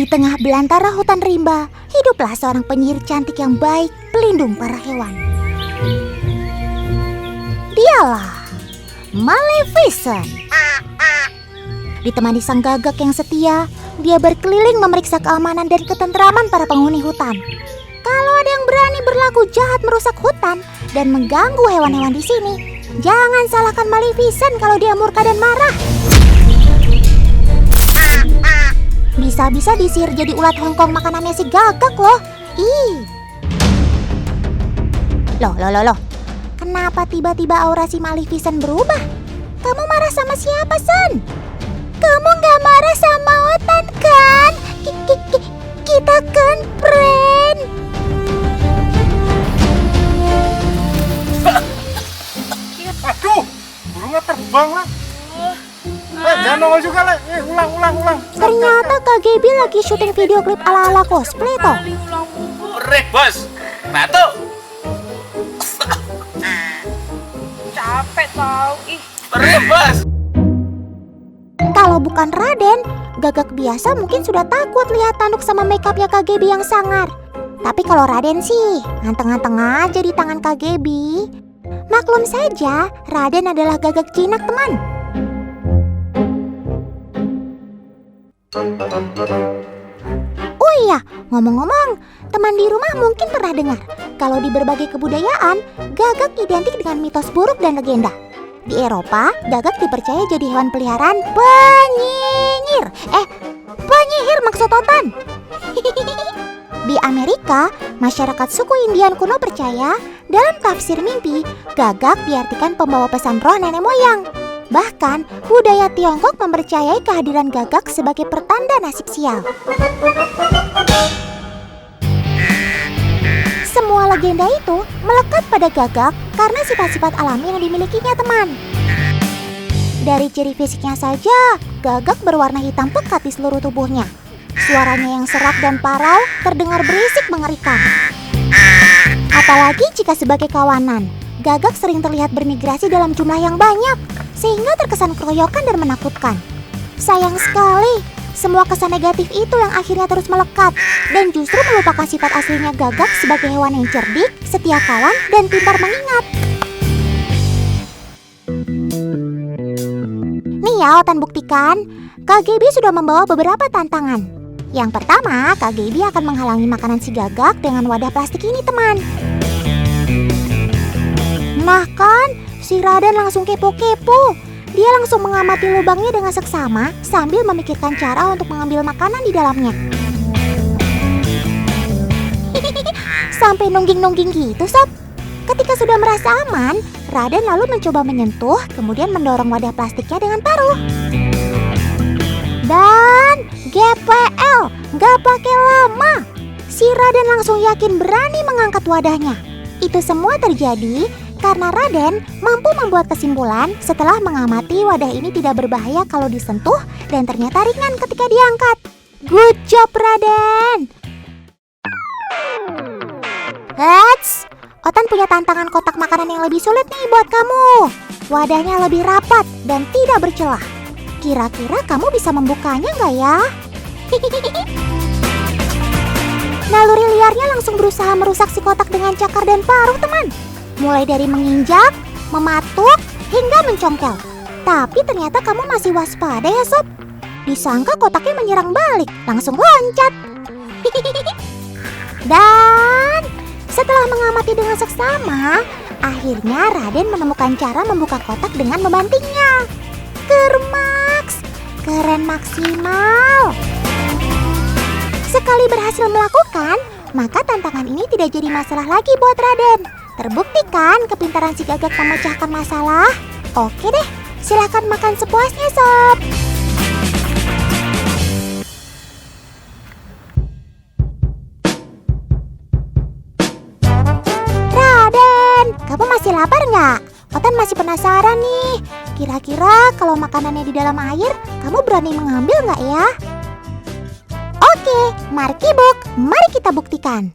tengah belantara hutan rimba, hiduplah seorang penyihir cantik yang baik, pelindung para hewan. Dialah Maleficent. Ditemani sang gagak yang setia, dia berkeliling memeriksa keamanan dan ketentraman para penghuni hutan. Kalau ada yang berani berlaku jahat merusak hutan dan mengganggu hewan-hewan di sini, jangan salahkan Maleficent kalau dia murka dan marah. Bisa-bisa disihir jadi ulat hongkong makanannya si gagak loh. Ih. Loh. Kenapa tiba-tiba aura si Maleficent berubah? Kamu marah sama siapa, San? Kamu gak marah sama Otan kan? Kita kan friend. Aduh, burungnya terbang lah. Jangan nongol juga lah. Ulang. Ternyata Kak Gaby lagi syuting video klip ala-ala cosplay toh. Perih bos, batuk. Capek tau, ih. Perih bos. Kalau bukan Raden, gagak biasa mungkin sudah takut lihat tanduk sama makeupnya Kak Gaby yang sangar. Tapi kalau Raden sih, nganteng-nganteng aja di tangan Kak Gaby. Maklum saja, Raden adalah gagak jinak, teman. Oh iya, ngomong-ngomong, teman di rumah mungkin pernah dengar kalau di berbagai kebudayaan, gagak identik dengan mitos buruk dan legenda. Di Eropa, gagak dipercaya jadi hewan peliharaan penyinyir. Penyihir maksud Otan. Di Amerika, masyarakat suku Indian kuno percaya dalam tafsir mimpi, gagak diartikan pembawa pesan roh nenek moyang. Bahkan, budaya Tiongkok mempercayai kehadiran gagak sebagai pertanda nasib sial. Semua legenda itu melekat pada gagak karena sifat-sifat alami yang dimilikinya, teman. Dari ciri fisiknya saja, gagak berwarna hitam pekat di seluruh tubuhnya. Suaranya yang serak dan parau terdengar berisik mengerikan. Apalagi jika sebagai kawanan, gagak sering terlihat bermigrasi dalam jumlah yang banyak, sehingga terkesan keroyokan dan menakutkan. Sayang sekali, semua kesan negatif itu yang akhirnya terus melekat dan justru melupakan sifat aslinya gagak sebagai hewan yang cerdik, setia kawan, dan pintar mengingat. Nih ya, Otan buktikan, Kak Gaby sudah membawa beberapa tantangan. Yang pertama, Kak Gaby akan menghalangi makanan si gagak dengan wadah plastik ini, teman. Nah kan, si Raden langsung kepo-kepo. Dia langsung mengamati lubangnya dengan seksama sambil memikirkan cara untuk mengambil makanan di dalamnya. Sampai nungging-nungging gitu, Sob. Ketika sudah merasa aman, Raden lalu mencoba menyentuh, kemudian mendorong wadah plastiknya dengan paruh. Dan GPL, gak pakai lama, si Raden langsung yakin berani mengangkat wadahnya. Itu semua terjadi karena Raden mampu membuat kesimpulan setelah mengamati wadah ini tidak berbahaya kalau disentuh dan ternyata ringan ketika diangkat. Good job, Raden! Eits, Otan punya tantangan kotak makanan yang lebih sulit nih buat kamu. Wadahnya lebih rapat dan tidak bercelah. Kira-kira kamu bisa membukanya nggak ya? Naluri liarnya langsung berusaha merusak si kotak dengan cakar dan paruh, teman. Mulai dari menginjak, mematuk, hingga mencongkel. Tapi ternyata kamu masih waspada ya, Sob. Disangka kotaknya menyerang balik, langsung loncat. Dan setelah mengamati dengan seksama, akhirnya Raden menemukan cara membuka kotak dengan membantingnya. Kermaks, keren maksimal. Sekali berhasil melakukan, maka tantangan ini tidak jadi masalah lagi buat Raden. Terbukti kan kepintaran si gagak memecahkan masalah? Oke deh, silahkan makan sepuasnya, Sob. Raden, kamu masih lapar nggak? Otan masih penasaran nih. Kira-kira kalau makanannya di dalam air, kamu berani mengambil nggak ya? Oke, Markibuk, mari kita buktikan.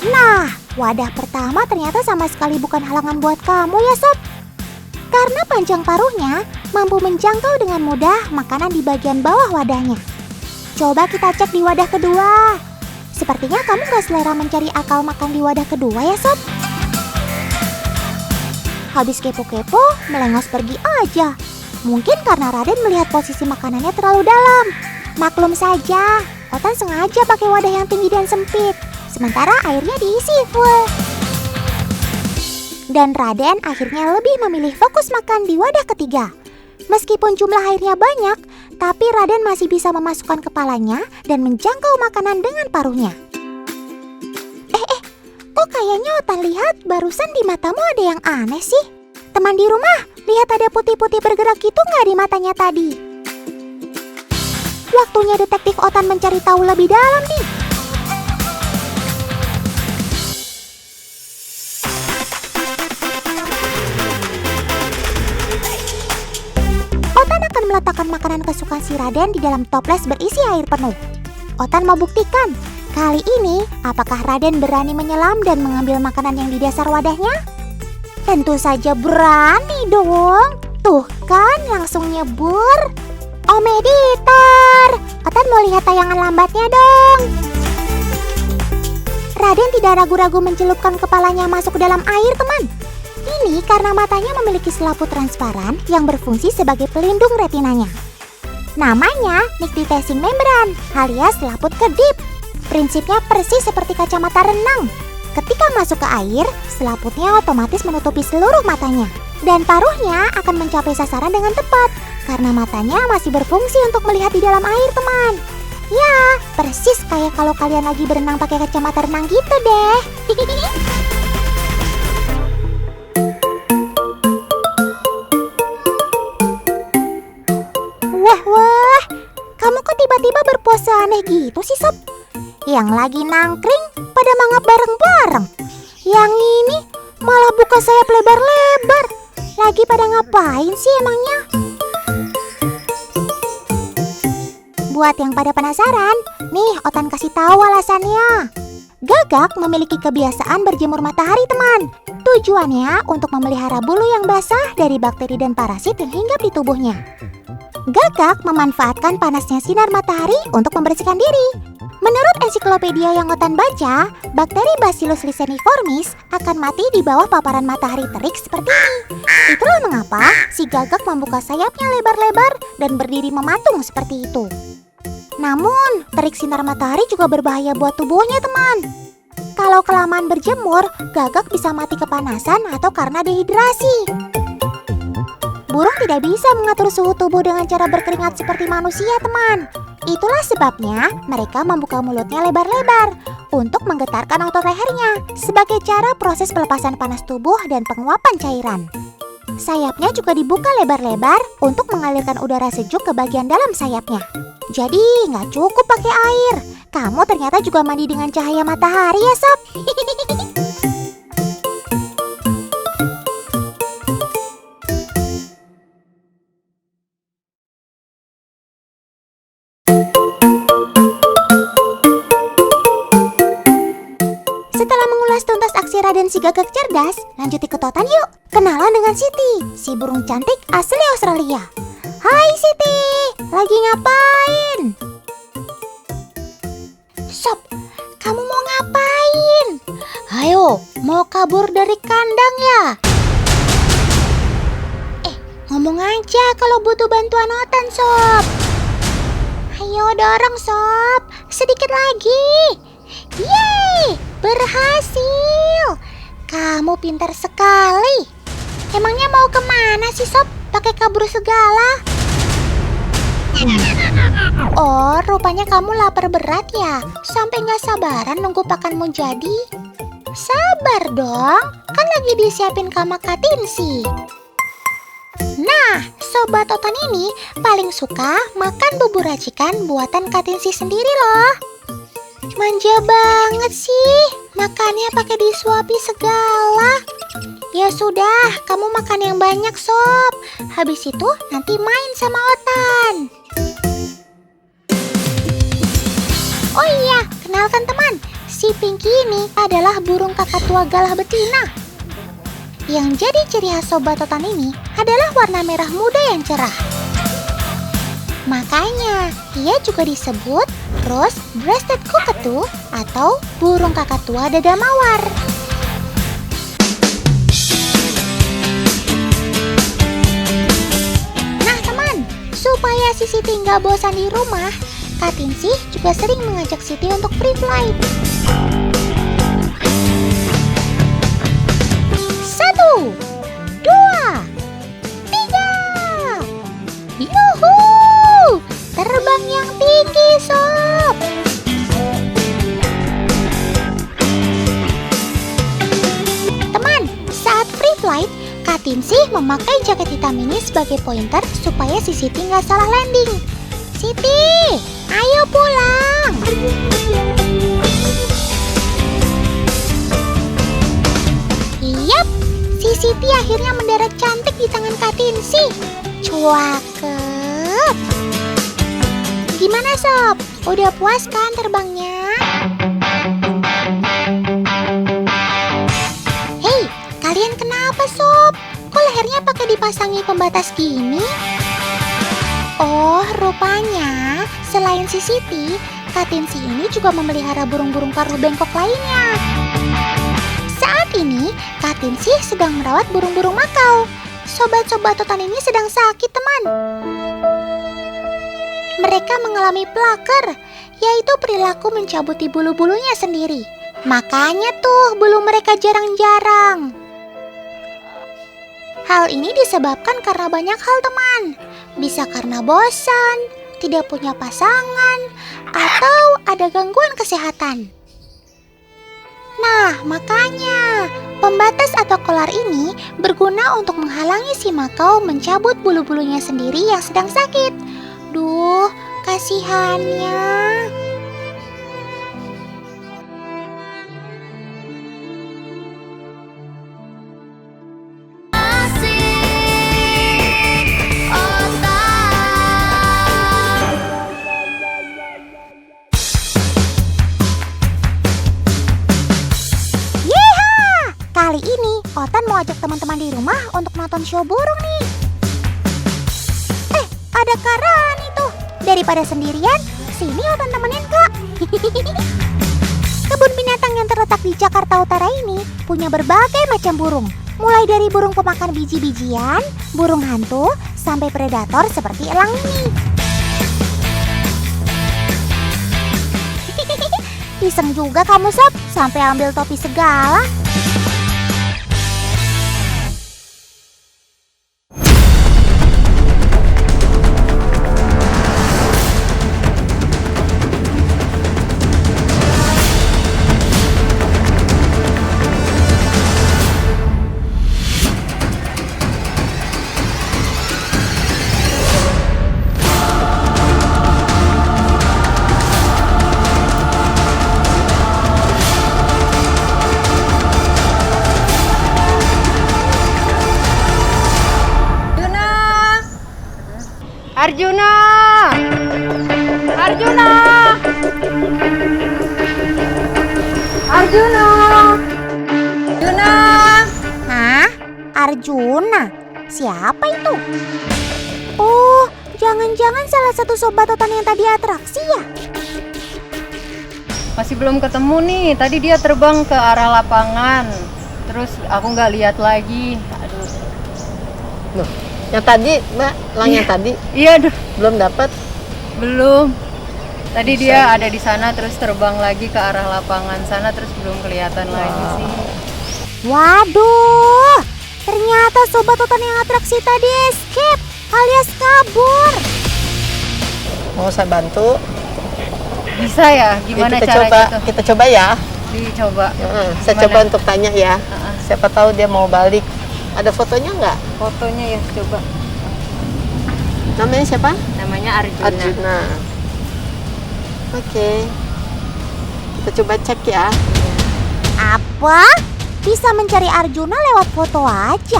Nah, wadah pertama ternyata sama sekali bukan halangan buat kamu ya, Sob. Karena panjang paruhnya mampu menjangkau dengan mudah makanan di bagian bawah wadahnya. Coba kita cek di wadah kedua. Sepertinya kamu gak selera mencari akal makan di wadah kedua ya, Sob? Habis kepo-kepo, melengos pergi aja. Mungkin karena Raden melihat posisi makanannya terlalu dalam. Maklum saja, Otan sengaja pakai wadah yang tinggi dan sempit, sementara airnya diisi full. Dan Raden akhirnya lebih memilih fokus makan di wadah ketiga. Meskipun jumlah airnya banyak, tapi Raden masih bisa memasukkan kepalanya dan menjangkau makanan dengan paruhnya. Kok kayaknya Otan lihat barusan di matamu ada yang aneh sih? Teman di rumah, lihat ada putih-putih bergerak gitu nggak di matanya tadi? Waktunya detektif Otan mencari tahu lebih dalam nih. Otan akan meletakkan makanan kesukaan si Raden di dalam toples berisi air penuh. Otan mau buktikan, kali ini apakah Raden berani menyelam dan mengambil makanan yang di dasar wadahnya? Tentu saja berani dong. Tuh kan, langsung nyebur. Om editor, Otan mau lihat tayangan lambatnya dong. Raden tidak ragu-ragu mencelupkan kepalanya masuk ke dalam air, teman. Ini karena matanya memiliki selaput transparan yang berfungsi sebagai pelindung retinanya. Namanya nictitating membran alias selaput kedip. Prinsipnya persis seperti kacamata renang. Ketika masuk ke air, selaputnya otomatis menutupi seluruh matanya. Dan paruhnya akan mencapai sasaran dengan tepat, karena matanya masih berfungsi untuk melihat di dalam air, teman. Ya, persis kayak kalau kalian lagi berenang pakai kacamata renang gitu deh. Wah, kamu kok tiba-tiba berpose aneh gitu sih, Sob? Yang lagi nangkring pada mangap bareng-bareng. Yang ini malah buka sayap lebar-lebar. Lagi pada ngapain sih emangnya? Buat yang pada penasaran, nih Otan kasih tahu alasannya. Gagak memiliki kebiasaan berjemur matahari, teman. Tujuannya untuk memelihara bulu yang basah dari bakteri dan parasit yang hinggap di tubuhnya. Gagak memanfaatkan panasnya sinar matahari untuk membersihkan diri. Menurut ensiklopedia yang Otan baca, bakteri Bacillus licheniformis akan mati di bawah paparan matahari terik seperti ini. Itulah mengapa si gagak membuka sayapnya lebar-lebar dan berdiri mematung seperti itu. Namun, terik sinar matahari juga berbahaya buat tubuhnya, teman. Kalau kelamaan berjemur, gagak bisa mati kepanasan atau karena dehidrasi. Burung tidak bisa mengatur suhu tubuh dengan cara berkeringat seperti manusia, teman. Itulah sebabnya mereka membuka mulutnya lebar-lebar untuk menggetarkan otot lehernya sebagai cara proses pelepasan panas tubuh dan penguapan cairan. Sayapnya juga dibuka lebar-lebar untuk mengalirkan udara sejuk ke bagian dalam sayapnya. Jadi nggak cukup pakai air. Kamu ternyata juga mandi dengan cahaya matahari ya, Sob. Setelah mengulas tuntas aksi Raden si gagak cerdas, lanjut ikut Otan yuk. Kenalan dengan Siti, si burung cantik asli Australia. Hai Siti, lagi ngapain? Sob, kamu mau ngapain? Ayo, mau kabur dari kandang ya? Ngomong aja kalau butuh bantuan Otan, Sob. Ayo dorong, Sob, sedikit lagi. Yeay, berhasil. Kamu pintar sekali. Emangnya mau kemana sih, Sob? Pakai kabur segala. Oh, rupanya kamu lapar berat ya. Sampai gak sabaran nunggu pakanmu jadi. Sabar dong, kan lagi disiapin sama Kak Tinsi. Nah, Sobat Otan ini paling suka makan bubur racikan buatan Kak Tinsi sendiri loh. Manja banget sih, makannya pakai disuapi segala. Ya sudah, kamu makan yang banyak, Sob. Habis itu nanti main sama Otan. Oh iya, kenalkan teman, si Pinky ini adalah burung kakak tua galah betina. Yang jadi ciri khas Sobat Otan ini adalah warna merah muda yang cerah. Makanya, ia juga disebut rose-breasted cockatoo atau burung kakak tua dada mawar. Nah teman, supaya si Siti nggak bosan di rumah, Kak Tinsih juga sering mengajak Siti untuk free flight. 1, 2, 3. Yuhu! Terbang yang tinggi, sob! Teman, saat free flight, Kak Tinsih memakai jaket hitam ini sebagai pointer supaya si Siti nggak salah landing. Siti, ayo pulang! Yap, si Siti akhirnya mendarat cantik di tangan Kak Tinsih. Cakep! Gimana sob? Udah puas kan terbangnya? Hei, kalian kenapa sob? Kok lehernya pakai dipasangi pembatas gini? Oh, rupanya selain si Siti, Kak Tinsih ini juga memelihara burung-burung paruh bengkok lainnya. Saat ini, Kak Tinsih sedang merawat burung-burung makau. Sobat-sobat totan ini sedang sakit, teman. Mereka mengalami plaker, yaitu perilaku mencabuti bulu-bulunya sendiri. Makanya tuh bulu mereka jarang-jarang. Hal ini disebabkan karena banyak hal, teman. Bisa karena bosan, tidak punya pasangan, atau ada gangguan kesehatan. Nah, makanya pembatas atau kolar ini berguna untuk menghalangi si makau mencabut bulu-bulunya sendiri yang sedang sakit. Duh, kasihannya. Kali ini, Otan mau ajak teman-teman di rumah untuk nonton show burung nih. Ada Kak Rani tuh. Daripada sendirian, sini Otan temenin Kak. Kebun binatang yang terletak di Jakarta Utara ini punya berbagai macam burung. Mulai dari burung pemakan biji-bijian, burung hantu, sampai predator seperti elang ini. Iseng juga kamu sob, sampai ambil topi segala. Arjuna! Arjuna! Arjuna! Arjuna! Hah? Arjuna? Siapa itu? Oh, jangan-jangan salah satu sobat totan yang tadi atraksi ya? Masih belum ketemu nih, tadi dia terbang ke arah lapangan. Terus aku nggak lihat lagi. Aduh. Loh, yang tadi Mbak, yang tadi Iya, aduh, belum dapat. belum. Tadi dia ada di sana terus terbang lagi ke arah lapangan sana terus belum kelihatan lagi sih. Waduh, ternyata sobat totan yang atraksi tadi escape alias kabur. Mau saya bantu? Bisa ya? Gimana kita caranya coba, tuh? kita coba ya. Dicoba. Saya Gimana? coba untuk tanya ya. Siapa tahu dia mau balik. Ada fotonya nggak? Fotonya ya, coba. Namanya siapa? Namanya Arjuna. Arjuna. Oke. Kita coba cek ya. Apa? Bisa mencari Arjuna lewat foto aja?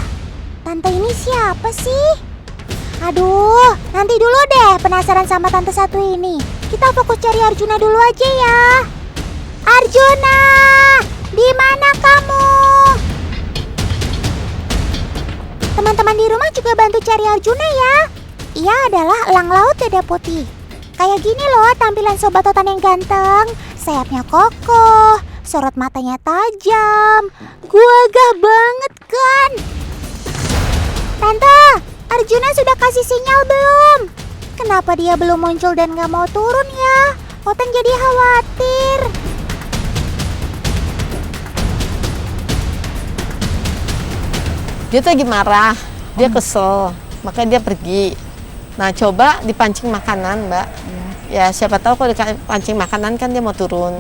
Tante ini siapa sih? Aduh, nanti dulu deh penasaran sama tante satu ini. Kita fokus cari Arjuna dulu aja ya. Arjuna, di mana kamu? Teman-teman di rumah juga bantu cari Arjuna ya. Ia adalah elang laut dada putih. Kayak gini loh tampilan sobat Totan yang ganteng. Sayapnya kokoh, sorot matanya tajam. Gagah banget kan? Tante, Arjuna sudah kasih sinyal belum? Kenapa dia belum muncul dan gak mau turun ya? Totan jadi khawatir. Dia tuh lagi marah, dia kesel, makanya dia pergi. Nah, coba dipancing makanan, Mbak. Ya, siapa tahu kalau dipancing makanan kan dia mau turun.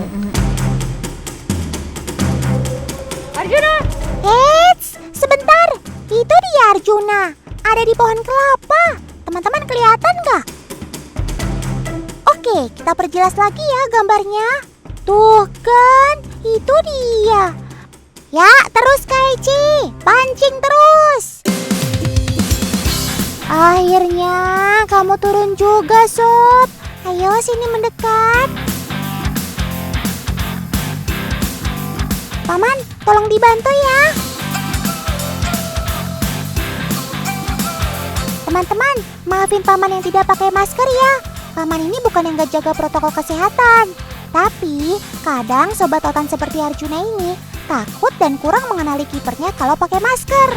Arjuna! Eits, sebentar. Itu dia Arjuna. Ada di pohon kelapa. Teman-teman kelihatan nggak? Oke, kita perjelas lagi ya gambarnya. Tuh kan, itu dia. Ya, terus Kaici. Pancing terus. Akhirnya kamu turun juga, Sob. Ayo sini mendekat. Paman, tolong dibantu ya. Teman-teman, maafin Paman yang tidak pakai masker ya. Paman ini bukan yang gak jaga protokol kesehatan. Tapi, kadang Sobat Totan seperti Arjuna ini takut dan kurang mengenali kipernya kalau pakai masker.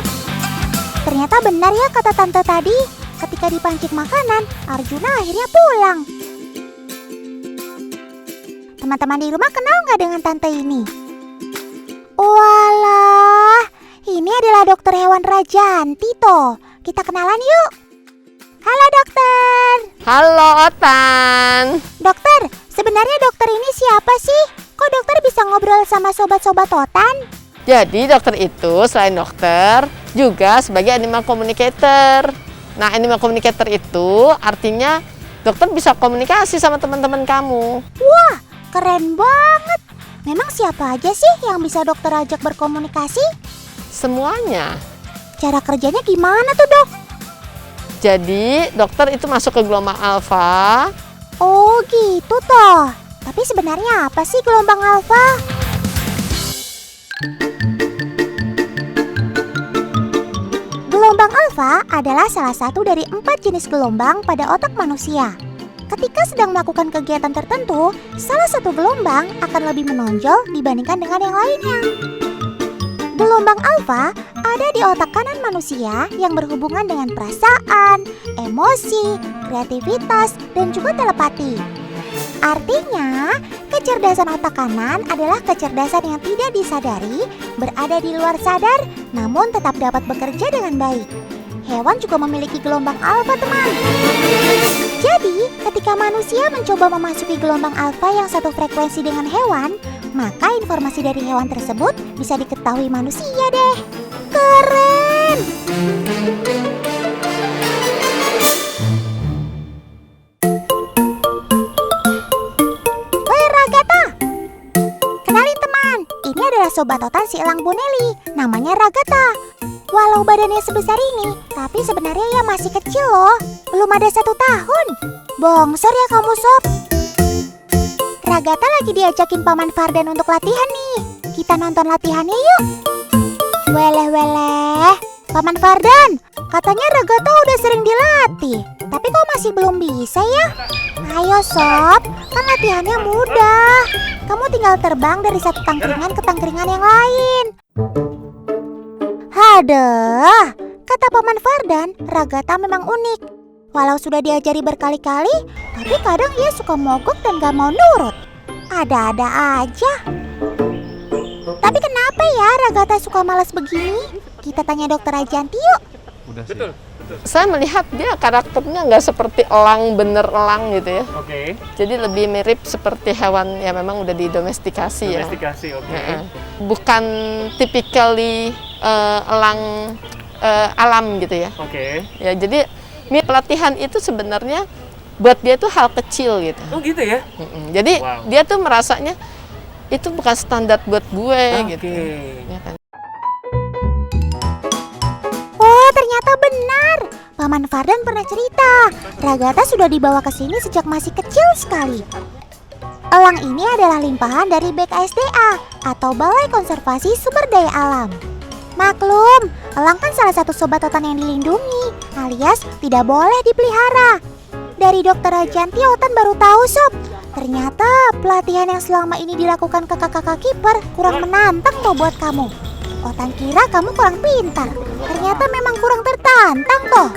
Ternyata benar ya kata tante tadi. Ketika dipancing makanan, Arjuna akhirnya pulang. Teman-teman di rumah kenal nggak dengan tante ini? Walah, ini adalah dokter hewan Rajanti toh. Kita kenalan yuk. Halo dokter. Halo Otan. Dokter, sebenarnya dokter ini siapa sih? Kok dokter bisa ngobrol sama sobat-sobat Totan? Jadi dokter itu selain dokter juga sebagai animal communicator. Nah, animal communicator itu artinya dokter bisa komunikasi sama teman-teman kamu. Wah, keren banget. Memang siapa aja sih yang bisa dokter ajak berkomunikasi? Semuanya. Cara kerjanya gimana tuh dok? Jadi dokter itu masuk ke gelombang alfa. Oh gitu toh. Tapi sebenarnya apa sih gelombang alfa? Gelombang alfa adalah salah satu dari 4 jenis gelombang pada otak manusia. Ketika sedang melakukan kegiatan tertentu, salah satu gelombang akan lebih menonjol dibandingkan dengan yang lainnya. Gelombang alfa ada di otak kanan manusia yang berhubungan dengan perasaan, emosi, kreativitas, dan juga telepati. Artinya, kecerdasan otak kanan adalah kecerdasan yang tidak disadari, berada di luar sadar, namun tetap dapat bekerja dengan baik. Hewan juga memiliki gelombang alfa, teman. Jadi, ketika manusia mencoba memasuki gelombang alfa yang satu frekuensi dengan hewan, maka informasi dari hewan tersebut bisa diketahui manusia deh. Keren! Woi Ragata! Kenalin teman, ini adalah sobat Totan si elang Bonelli, namanya Ragata. Walau badannya sebesar ini, tapi sebenarnya ia masih kecil loh. Belum ada 1 tahun. Bongsor ya kamu sob. Ragata lagi diajakin Paman Fardan untuk latihan nih. Kita nonton latihannya yuk. Weleh, Paman Fardan, katanya Ragata udah sering dilatih. Tapi kok masih belum bisa ya? Ayo sob, kan latihannya mudah. Kamu tinggal terbang dari satu tangkringan ke tangkringan yang lain. Haduh, kata Paman Fardan, Ragata memang unik. Walau sudah diajari berkali-kali, tapi kadang ia suka mogok dan gak mau nurut. Ada-ada aja. Tapi kenapa ya Ragata suka malas begini? Kita tanya dokter Rajanti yuk. Udah sih. Betul. Saya melihat dia karakternya nggak seperti elang, bener elang gitu ya. Oke. Jadi lebih mirip seperti hewan yang memang udah didomestikasi ya. Domestikasi, oke. Bukan typically elang alam gitu ya. Oke. Ya, jadi pelatihan itu sebenarnya buat dia tuh hal kecil gitu. Oh gitu ya? Jadi Wow. dia tuh merasanya itu bukan standar buat gue gitu. Ya kan? Oh, ternyata benar. Paman Fardan pernah cerita, Ragata sudah dibawa ke sini sejak masih kecil sekali. Elang ini adalah limpahan dari BKSDA atau Balai Konservasi Sumber Daya Alam. Maklum, Elang kan salah satu sobat Otan yang dilindungi, alias tidak boleh dipelihara. Dari dokter Rajanti, Otan baru tahu sob. Ternyata pelatihan yang selama ini dilakukan kakak-kakak kiper kurang menantang toh buat kamu. Otan kira kamu kurang pintar, ternyata memang kurang tertantang toh.